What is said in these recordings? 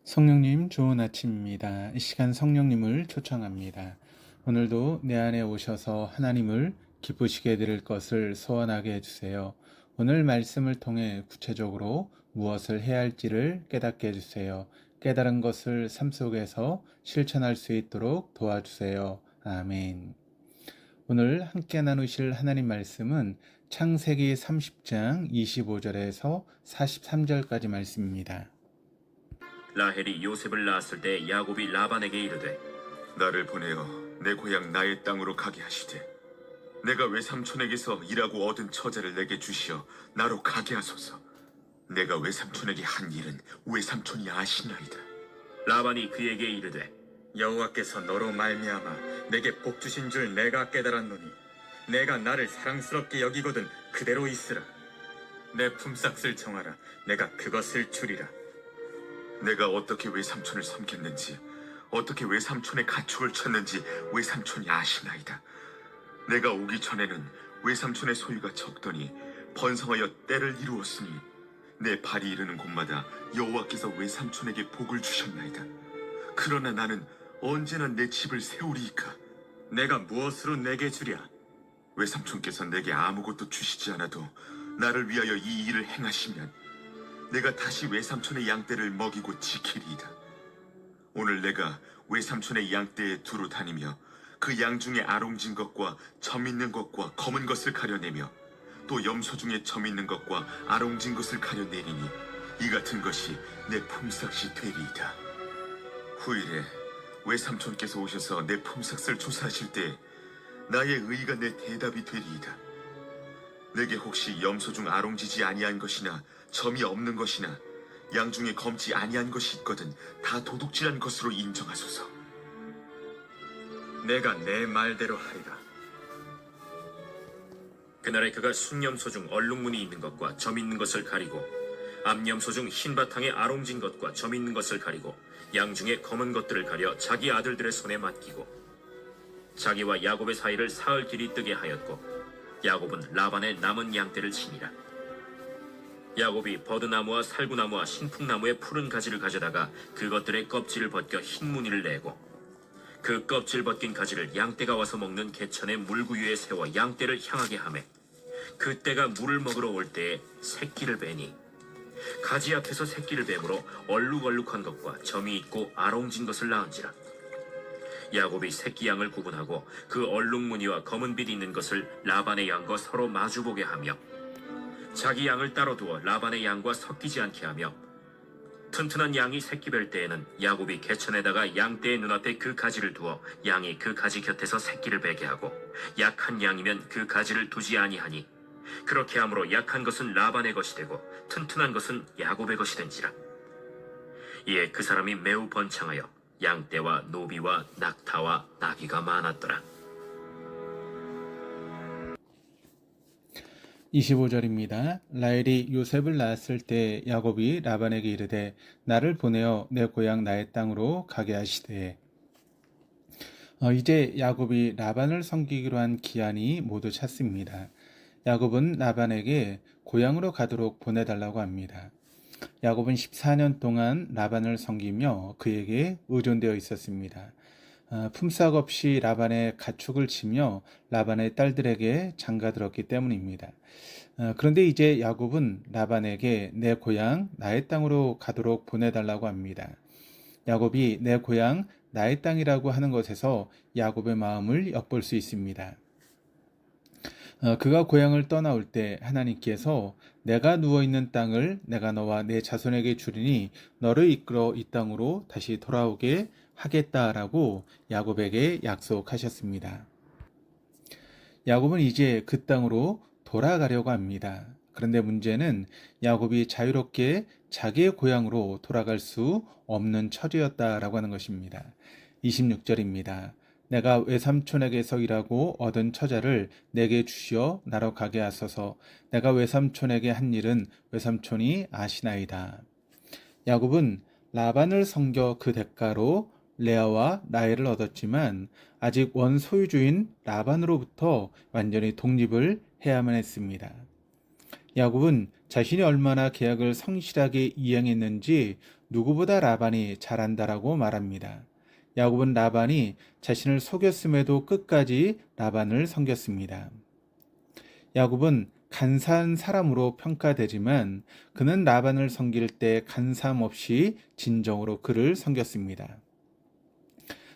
성령님 좋은 아침입니다. 이 시간 성령님을 초청합니다. 오늘도 내 안에 오셔서 하나님을 기쁘시게 드릴 것을 소원하게 해주세요. 오늘 말씀을 통해 구체적으로 무엇을 해야 할지를 깨닫게 해주세요. 깨달은 것을 삶 속에서 실천할 수 있도록 도와주세요. 아멘. 오늘 함께 나누실 하나님 말씀은 창세기 30장 25절에서 43절까지 말씀입니다. 라헬이 요셉을 낳았을 때 야곱이 라반에게 이르되 나를 보내어 내 고향 나의 땅으로 가게 하시되 내가 외삼촌에게서 일하고 얻은 처자를 내게 주시어 나로 가게 하소서. 내가 외삼촌에게 한 일은 외삼촌이 아시나이다. 라반이 그에게 이르되 여호와께서 너로 말미암아 내게 복 주신 줄 내가 깨달았노니 내가 나를 사랑스럽게 여기거든 그대로 있으라. 내 품삯을 정하라. 내가 그것을 주리라. 내가 어떻게 외삼촌을 섬겼는지 어떻게 외삼촌의 가축을 쳤는지 외삼촌이 아시나이다. 내가 오기 전에는 외삼촌의 소유가 적더니 번성하여 때를 이루었으니 내 발이 이르는 곳마다 여호와께서 외삼촌에게 복을 주셨나이다. 그러나 나는 언제나 내 집을 세우리이까. 내가 무엇으로 내게 주랴? 외삼촌께서 내게 아무것도 주시지 않아도 나를 위하여 이 일을 행하시면 내가 다시 외삼촌의 양떼를 먹이고 지키리이다. 오늘 내가 외삼촌의 양떼에 두루 다니며 그 양 중에 아롱진 것과 점 있는 것과 검은 것을 가려내며 또 염소 중에 점 있는 것과 아롱진 것을 가려내리니 이 같은 것이 내 품삯이 되리이다. 후일에 외삼촌께서 오셔서 내 품삯을 조사하실 때 나의 의의가 내 대답이 되리이다. 내게 혹시 염소 중 아롱지지 아니한 것이나 점이 없는 것이나 양 중에 검지 아니한 것이 있거든 다 도둑질한 것으로 인정하소서. 내가 내 말대로 하리라. 그날에 그가 순염소 중 얼룩무늬 있는 것과 점 있는 것을 가리고 암염소 중 흰 바탕에 아롱진 것과 점 있는 것을 가리고 양 중에 검은 것들을 가려 자기 아들들의 손에 맡기고 자기와 야곱의 사이를 사흘 길이 뜨게 하였고 야곱은 라반의 남은 양떼를 치니라. 야곱이 버드나무와 살구나무와 신풍나무의 푸른 가지를 가져다가 그것들의 껍질을 벗겨 흰 무늬를 내고 그 껍질 벗긴 가지를 양떼가 와서 먹는 개천의 물구유에 세워 양떼를 향하게 하매 그때가 물을 먹으러 올 때에 새끼를 베니 가지 앞에서 새끼를 뱀으로 얼룩얼룩한 것과 점이 있고 아롱진 것을 낳은지라. 야곱이 새끼 양을 구분하고 그 얼룩무늬와 검은 빛 있는 것을 라반의 양과 서로 마주보게 하며 자기 양을 따로 두어 라반의 양과 섞이지 않게 하며 튼튼한 양이 새끼 뵐 때에는 야곱이 개천에다가 양떼의 눈앞에 그 가지를 두어 양이 그 가지 곁에서 새끼를 베게 하고 약한 양이면 그 가지를 두지 아니하니 그렇게 함으로 약한 것은 라반의 것이 되고 튼튼한 것은 야곱의 것이 된지라. 이에 그 사람이 매우 번창하여 양떼와 노비와 낙타와 나귀가 많았더라. 25절입니다. 라헬이 요셉을 낳았을 때 야곱이 라반에게 이르되 나를 보내어 내 고향 나의 땅으로 가게 하시되. 이제 야곱이 라반을 섬기기로 한 기한이 모두 찼습니다. 야곱은 라반에게 고향으로 가도록 보내달라고 합니다. 야곱은 14년 동안 라반을 섬기며 그에게 의존되어 있었습니다. 품삯 없이 라반의 가축을 치며 라반의 딸들에게 장가들었기 때문입니다. 그런데 이제 야곱은 라반에게 내 고향 나의 땅으로 가도록 보내달라고 합니다. 야곱이 내 고향 나의 땅이라고 하는 것에서 야곱의 마음을 엿볼 수 있습니다. 그가 고향을 떠나올 때 하나님께서 내가 누워있는 땅을 내가 너와 내 자손에게 주리니 너를 이끌어 이 땅으로 다시 돌아오게 하겠다라고 야곱에게 약속하셨습니다. 야곱은 이제 그 땅으로 돌아가려고 합니다. 그런데 문제는 야곱이 자유롭게 자기의 고향으로 돌아갈 수 없는 처지였다라고 하는 것입니다. 26절입니다. 내가 외삼촌에게서 일하고 얻은 처자를 내게 주시어 나로 가게 하소서. 내가 외삼촌에게 한 일은 외삼촌이 아시나이다. 야곱은 라반을 섬겨 그 대가로 레아와 라헬을 얻었지만 아직 원 소유주인 라반으로부터 완전히 독립을 해야만 했습니다. 야곱은 자신이 얼마나 계약을 성실하게 이행했는지 누구보다 라반이 잘 안다라고 말합니다. 야곱은 라반이 자신을 속였음에도 끝까지 라반을 섬겼습니다. 야곱은 간사한 사람으로 평가되지만 그는 라반을 섬길 때 간사함 없이 진정으로 그를 섬겼습니다.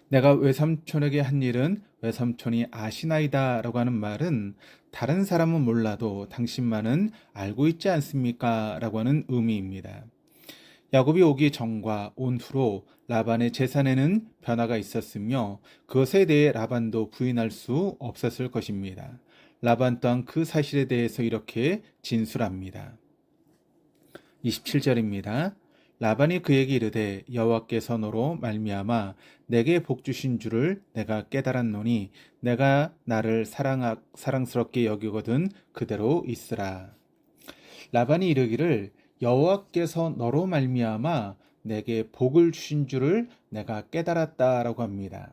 내가 외삼촌에게 한 일은 외삼촌이 아시나이다 라고 하는 말은 다른 사람은 몰라도 당신만은 알고 있지 않습니까? 라고 하는 의미입니다. 야곱이 오기 전과 온 후로 라반의 재산에는 변화가 있었으며 그것에 대해 라반도 부인할 수 없었을 것입니다. 라반 또한 그 사실에 대해서 이렇게 진술합니다. 27절입니다. 라반이 그에게 이르되 여호와께서 너로 말미암아 내게 복 주신 줄을 내가 깨달았노니 내가 나를 사랑스럽게 여기거든 그대로 있으라. 라반이 이르기를 여호와께서 너로 말미암아 내게 복을 주신 줄을 내가 깨달았다라고 합니다.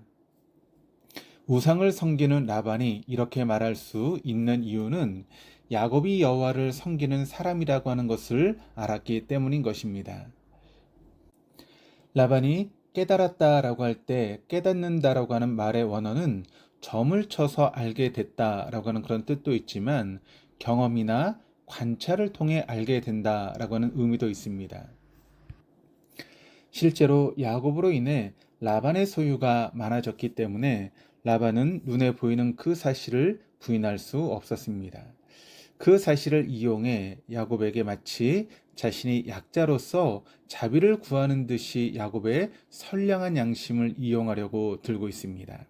우상을 섬기는 라반이 이렇게 말할 수 있는 이유는 야곱이 여호와를 섬기는 사람이라고 하는 것을 알았기 때문인 것입니다. 라반이 깨달았다라고 할 때 깨닫는다라고 하는 말의 원어는 점을 쳐서 알게 됐다라고 하는 그런 뜻도 있지만 경험이나 관찰을 통해 알게 된다라고 하는 의미도 있습니다. 실제로 야곱으로 인해 라반의 소유가 많아졌기 때문에 라반은 눈에 보이는 그 사실을 부인할 수 없었습니다. 그 사실을 이용해 야곱에게 마치 자신이 약자로서 자비를 구하는 듯이 야곱의 선량한 양심을 이용하려고 들고 있습니다.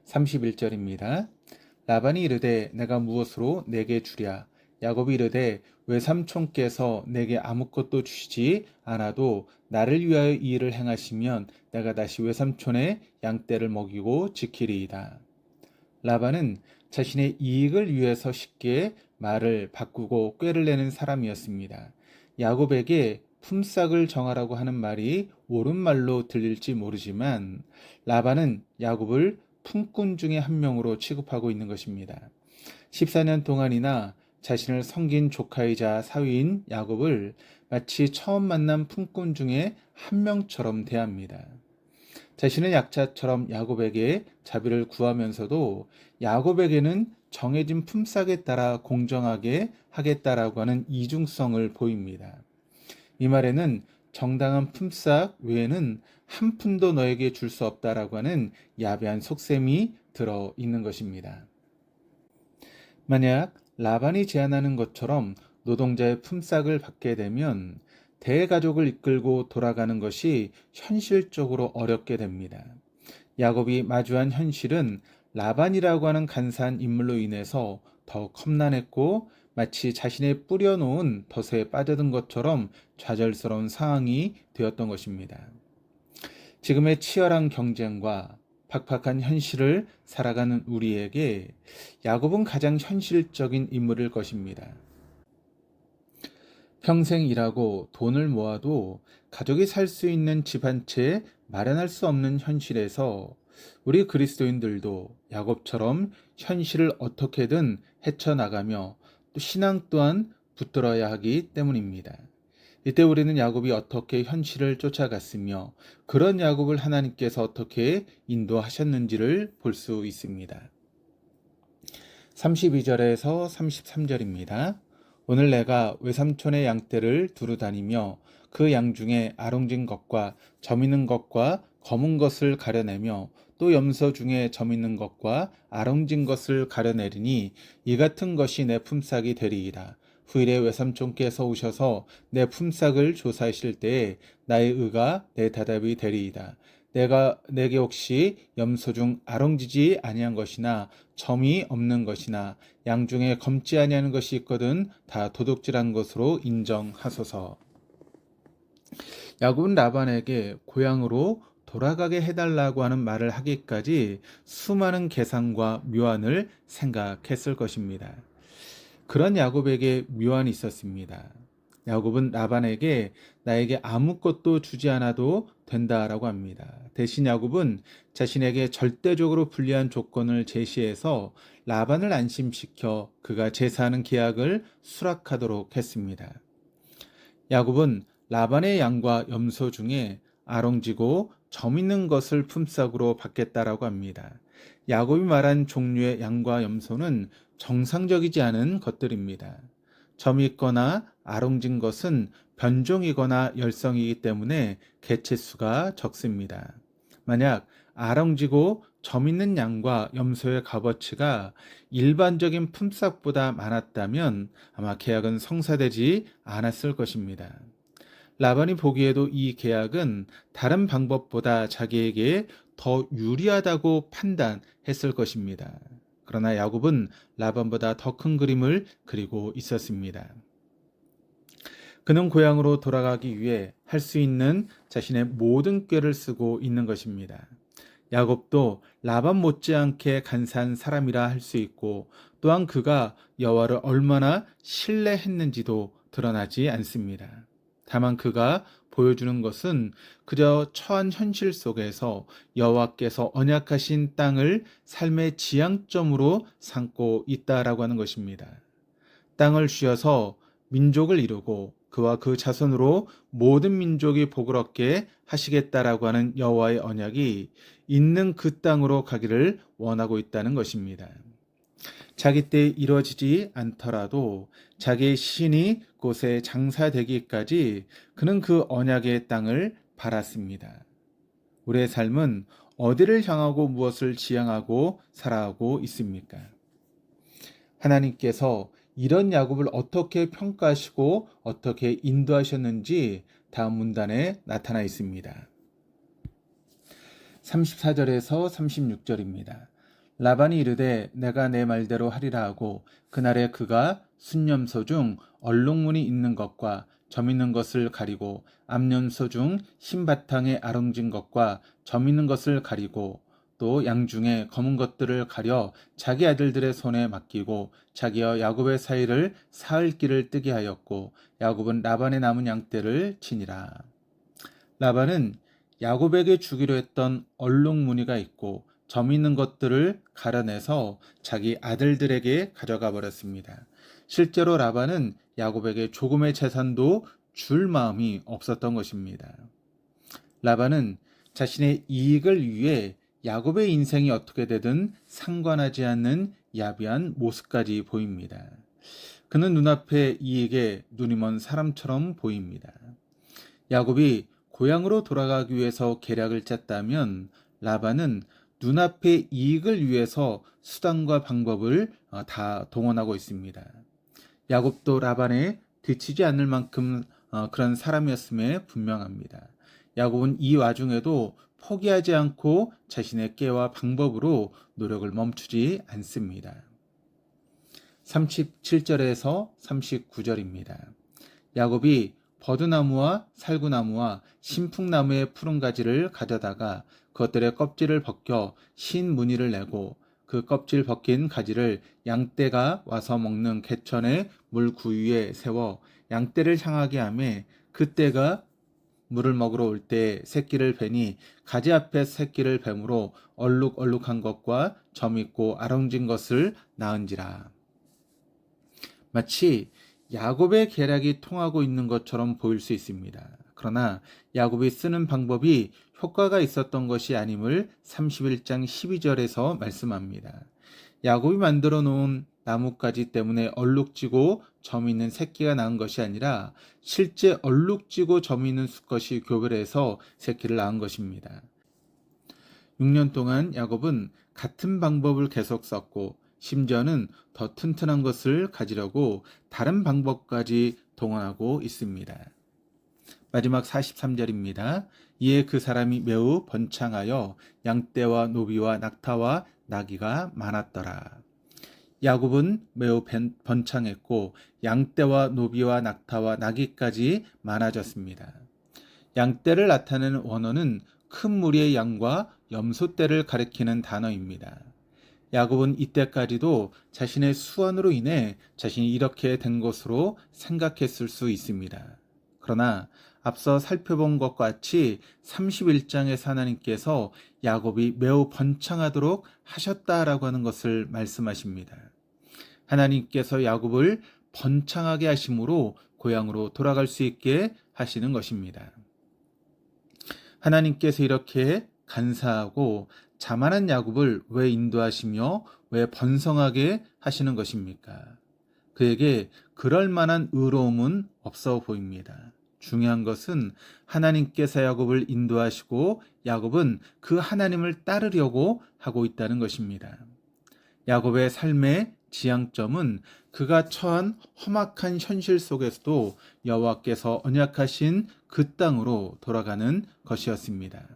31절입니다. 라반이 이르되 내가 무엇으로 내게 주랴? 야곱이 이르되 외삼촌께서 내게 아무것도 주시지 않아도 나를 위하여 이 일을 행하시면 내가 다시 외삼촌의 양떼를 먹이고 지키리이다. 라반은 자신의 이익을 위해서 쉽게 말을 바꾸고 꾀를 내는 사람이었습니다. 야곱에게 품삯을 정하라고 하는 말이 옳은 말로 들릴지 모르지만 라반은 야곱을 품꾼 중에 한 명으로 취급하고 있는 것입니다. 14년 동안이나 자신을 섬긴 조카이자 사위인 야곱을 마치 처음 만난 품꾼 중에 한 명처럼 대합니다. 자신의 약자처럼 야곱에게 자비를 구하면서도 야곱에게는 정해진 품삯에 따라 공정하게 하겠다라고 하는 이중성을 보입니다. 이 말에는 정당한 품삯 외에는 한 푼도 너에게 줄 수 없다라고 하는 야비한 속셈이 들어 있는 것입니다. 만약 라반이 제안하는 것처럼 노동자의 품삯을 받게 되면 대가족을 이끌고 돌아가는 것이 현실적으로 어렵게 됩니다. 야곱이 마주한 현실은 라반이라고 하는 간사한 인물로 인해서 더욱 험난했고 마치 자신의 뿌려놓은 덫에 빠져든 것처럼 좌절스러운 상황이 되었던 것입니다. 지금의 치열한 경쟁과 팍팍한 현실을 살아가는 우리에게 야곱은 가장 현실적인 인물일 것입니다. 평생 일하고 돈을 모아도 가족이 살 수 있는 집 한 채 마련할 수 없는 현실에서 우리 그리스도인들도 야곱처럼 현실을 어떻게든 헤쳐나가며 또 신앙 또한 붙들어야 하기 때문입니다. 이때 우리는 야곱이 어떻게 현실을 쫓아갔으며 그런 야곱을 하나님께서 어떻게 인도하셨는지를 볼 수 있습니다. 32절에서 33절입니다. 오늘 내가 외삼촌의 양떼를 두루 다니며 그 양 중에 아롱진 것과 점 있는 것과 검은 것을 가려내며 또 염소 중에 점 있는 것과 아롱진 것을 가려내리니 이 같은 것이 내 품삯이 되리이다. 후일에 외삼촌께서 오셔서 내 품삯을 조사하실 때에 나의 의가 내 대답이 되리이다. 내게 혹시 염소 중 아롱지지 아니한 것이나 점이 없는 것이나 양 중에 검지 아니하는 것이 있거든 다 도둑질한 것으로 인정하소서. 야곱은 라반에게 고향으로 돌아가게 해달라고 하는 말을 하기까지 수많은 계산과 묘안을 생각했을 것입니다. 그런 야곱에게 묘안이 있었습니다. 야곱은 라반에게 나에게 아무것도 주지 않아도 된다라고 합니다. 대신 야곱은 자신에게 절대적으로 불리한 조건을 제시해서 라반을 안심시켜 그가 제사하는 계약을 수락하도록 했습니다. 야곱은 라반의 양과 염소 중에 아롱지고 점 있는 것을 품삯으로 받겠다라고 합니다. 야곱이 말한 종류의 양과 염소는 정상적이지 않은 것들입니다. 점이 있거나 아롱진 것은 변종이거나 열성이기 때문에 개체수가 적습니다. 만약 아롱지고 점 있는 양과 염소의 값어치가 일반적인 품삯보다 많았다면 아마 계약은 성사되지 않았을 것입니다. 라반이 보기에도 이 계약은 다른 방법보다 자기에게 더 유리하다고 판단했을 것입니다. 그러나 야곱은 라반보다 더 큰 그림을 그리고 있었습니다. 그는 고향으로 돌아가기 위해 할 수 있는 자신의 모든 꾀를 쓰고 있는 것입니다. 야곱도 라반 못지않게 간사한 사람이라 할 수 있고 또한 그가 여호와를 얼마나 신뢰했는지도 드러나지 않습니다. 다만 그가 보여주는 것은 그저 처한 현실 속에서 여호와께서 언약하신 땅을 삶의 지향점으로 삼고 있다라고 하는 것입니다. 땅을 쥐어서 민족을 이루고 그와 그 자손으로 모든 민족이 복을 얻게 하시겠다라고 하는 여호와의 언약이 있는 그 땅으로 가기를 원하고 있다는 것입니다. 자기 때에 이루어지지 않더라도 자기의 신이 곳에 장사되기까지 그는 그 언약의 땅을 바랐습니다. 우리의 삶은 어디를 향하고 무엇을 지향하고 살아가고 있습니까? 하나님께서 이런 야곱을 어떻게 평가하시고 어떻게 인도하셨는지 다음 문단에 나타나 있습니다. 34절에서 36절입니다. 라반이 이르되 내가 내 말대로 하리라 하고 그날에 그가 순염소 중 얼룩무늬 있는 것과 점 있는 것을 가리고 암염소 중 흰 바탕에 아롱진 것과 점 있는 것을 가리고 또 양 중에 검은 것들을 가려 자기 아들들의 손에 맡기고 자기와 야곱의 사이를 사흘 길을 뜨게 하였고 야곱은 라반의 남은 양떼를 치니라. 라반은 야곱에게 주기로 했던 얼룩무늬가 있고 점 있는 것들을 가려내서 자기 아들들에게 가져가 버렸습니다. 실제로 라반은 야곱에게 조금의 재산도 줄 마음이 없었던 것입니다. 라반은 자신의 이익을 위해 야곱의 인생이 어떻게 되든 상관하지 않는 야비한 모습까지 보입니다. 그는 눈앞의 이익에 눈이 먼 사람처럼 보입니다. 야곱이 고향으로 돌아가기 위해서 계략을 짰다면 라반은 눈앞의 이익을 위해서 수단과 방법을 다 동원하고 있습니다. 야곱도 라반에 뒤치지 않을 만큼 그런 사람이었음에 분명합니다. 야곱은 이 와중에도 포기하지 않고 자신의 꾀와 방법으로 노력을 멈추지 않습니다. 37절에서 39절입니다. 야곱이 버드나무와 살구나무와 신풍나무의 푸른 가지를 가져다가 그것들의 껍질을 벗겨 흰 무늬를 내고 그 껍질 벗긴 가지를 양떼가 와서 먹는 개천의 물 구유에 세워 양떼를 향하게 하매 그 떼가 물을 먹으러 올 때 새끼를 베니 가지 앞에 새끼를 뱀으로 얼룩얼룩한 것과 점 있고 아롱진 것을 낳은지라. 마치 야곱의 계략이 통하고 있는 것처럼 보일 수 있습니다. 그러나 야곱이 쓰는 방법이 효과가 있었던 것이 아님을 31장 12절에서 말씀합니다. 야곱이 만들어 놓은 나뭇가지 때문에 얼룩지고 점 있는 새끼가 낳은 것이 아니라 실제 얼룩지고 점 있는 수컷이 교배해서 새끼를 낳은 것입니다. 6년 동안 야곱은 같은 방법을 계속 썼고 심지어는 더 튼튼한 것을 가지려고 다른 방법까지 동원하고 있습니다. 마지막 43절입니다. 이에 그 사람이 매우 번창하여 양떼와 노비와 낙타와 나귀가 많았더라. 야곱은 매우 번창했고 양떼와 노비와 낙타와 나귀까지 많아졌습니다. 양떼를 나타내는 원어는 큰 무리의 양과 염소떼를 가리키는 단어입니다. 야곱은 이때까지도 자신의 수완으로 인해 자신이 이렇게 된 것으로 생각했을 수 있습니다. 그러나 앞서 살펴본 것과 같이 31장에서 하나님께서 야곱이 매우 번창하도록 하셨다라고 하는 것을 말씀하십니다. 하나님께서 야곱을 번창하게 하심으로 고향으로 돌아갈 수 있게 하시는 것입니다. 하나님께서 이렇게 간사하고 자만한 야곱을 왜 인도하시며 왜 번성하게 하시는 것입니까? 그에게 그럴 만한 의로움은 없어 보입니다. 중요한 것은 하나님께서 야곱을 인도하시고 야곱은 그 하나님을 따르려고 하고 있다는 것입니다. 야곱의 삶의 지향점은 그가 처한 험악한 현실 속에서도 여호와께서 언약하신 그 땅으로 돌아가는 것이었습니다.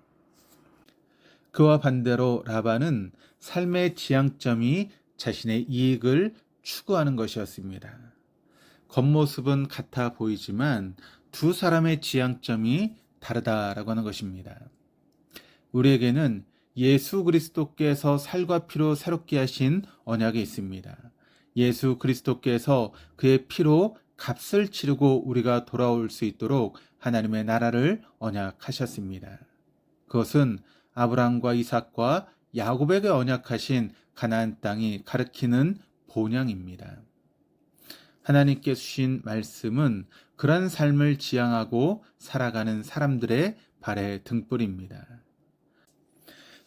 그와 반대로 라반은 삶의 지향점이 자신의 이익을 추구하는 것이었습니다. 겉모습은 같아 보이지만 두 사람의 지향점이 다르다라고 하는 것입니다. 우리에게는 예수 그리스도께서 살과 피로 새롭게 하신 언약이 있습니다. 예수 그리스도께서 그의 피로 값을 치르고 우리가 돌아올 수 있도록 하나님의 나라를 언약하셨습니다. 그것은 아브라함과 이삭과 야곱에게 언약하신 가나안 땅이 가리키는 본향입니다. 하나님께 주신 말씀은 그런 삶을 지향하고 살아가는 사람들의 발의 등불입니다.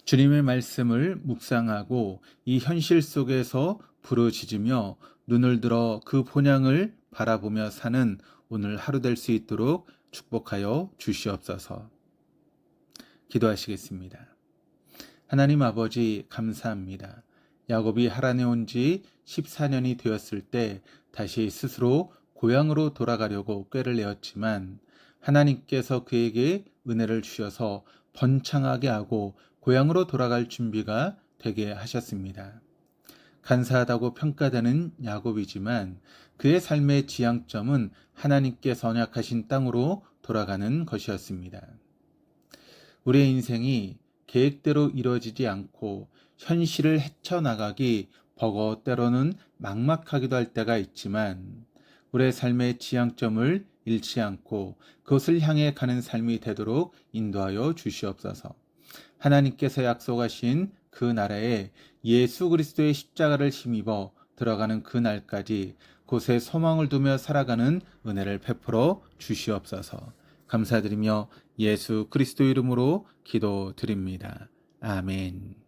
주님의 말씀을 묵상하고 이 현실 속에서 부르짖으며 눈을 들어 그 본향을 바라보며 사는 오늘 하루 될 수 있도록 축복하여 주시옵소서. 기도하시겠습니다. 하나님 아버지 감사합니다. 야곱이 하란에 온 지 14년이 되었을 때 다시 스스로 고향으로 돌아가려고 꾀를 내었지만 하나님께서 그에게 은혜를 주셔서 번창하게 하고 고향으로 돌아갈 준비가 되게 하셨습니다. 간사하다고 평가되는 야곱이지만 그의 삶의 지향점은 하나님께서 언약하신 땅으로 돌아가는 것이었습니다. 우리의 인생이 계획대로 이루어지지 않고 현실을 헤쳐나가기 버거 때로는 막막하기도 할 때가 있지만 우리의 삶의 지향점을 잃지 않고 그것을 향해 가는 삶이 되도록 인도하여 주시옵소서. 하나님께서 약속하신 그 나라에 예수 그리스도의 십자가를 힘입어 들어가는 그 날까지 곳에 소망을 두며 살아가는 은혜를 베풀어 주시옵소서. 감사드리며 예수 그리스도 이름으로 기도드립니다. 아멘.